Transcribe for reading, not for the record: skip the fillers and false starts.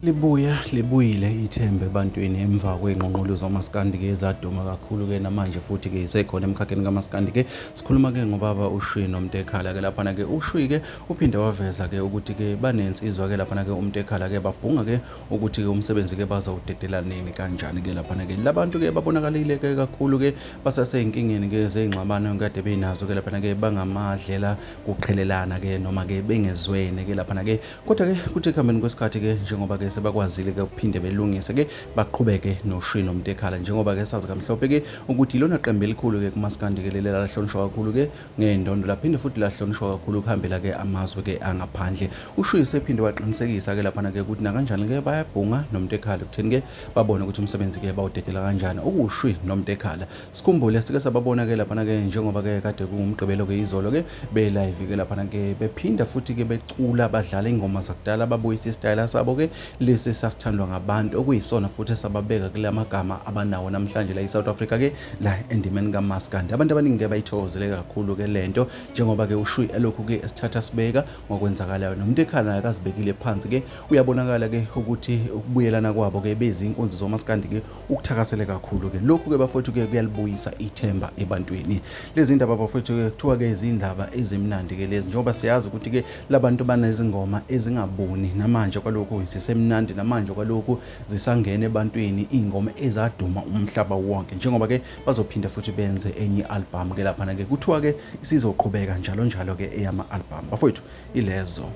Libuyile ithemba ebantwini emva kwey'nququlo zomasikandi-ke ezaduma kakhulu-ke namanje futhi-ke zisekhona emkhakheni kamasikandi-ke. Sikhuluma-ke ngobaba uShwi noMtekhala-ke laphana-ke. uShwi-ke uphinde waveza-ke ukuthi-ke banensizwa-ke laphana-ke uMtekhala-ke babhunga-ke ukuthi-ke umsebenzi-ke bazawudedela nini kanjani-ke laphana-ke. Labantu-ke babonakalile-ke kakhulu-ke basasey'nkingeni-ke zey'ngxabano kade benazo-ke laphana-ke bangamadlela kuqhelelana-ke noma-ke bengezwene-ke laphana-ke. Kodwa-ke kuthi ekuhambeni kwesikhathi-ke njengoba-ke sebakwazile-ke ukuphinde belungise-ke baqhubeke noShwi noMtekhala njengoba-ke sazi kamhlophe-ke ukuthi ilona qembu elikhulu-ke kumasikandi-ke leli lahlonishwa kakhulu-ke ngey'ndondo laphinde futhi lahlonishwa kakhulu ukuhambela-ke amazwe-ke angaphandle. uShwi sephinde waqinisekisa-ke laphana-ke ukuthi nakanjani-ke bayabhunga noMtekhala ekutheni-ke babone ukuthi umsebenzi-ke bawudedela kanjani okuwuShwi noMtekhala. Sikhumbule sike sababona-ke laphana-ke njengoba-ke kade kungumgqibelo-ke izolo-ke be-live-ke laphana-ke bephinda futhi-ke becula badlala ingoma zakudala babuyisa isitayela sabo-ke lesi sasithandwa ngabantu okuyisona futhi esababeka kula magama abanawo namhlanje la eSouth Africa-ke la endimeni kamaskandi. Abantu abaningi-ke bayithokozele kakhulu-ke lento njengoba-ke uShwi elokhu-ke esithatha sibeka ngokwenzakalayo noMtekhala akazibekile phansi-ke uyabonakala-ke ukuthi ukubuyelana kwabo-ke bezinkunzi zomasikandi-ke ukuthakasele kakhulu-ke lokhu-ke bafowethu-ke kuyalibuyisa ithemba ebantwini. Lezi ndaba bafowethu-ke kuthiwa-ke izindaba ezimnandi-ke lezi njengoba siyazi ukuthi-ke labantu banezingoma ezingabuni namanje kwalokhu zisemnandi namanje kwalokhu zisangena ebantwini iy'ngoma ezaduma umhlaba wonke njengoba-ke bazophinda futhi benze enye i-album-ke laphana-ke kuthiwa-ke isizoqhubeka njalo njalo-ke eyama-album bafowethu ilezo.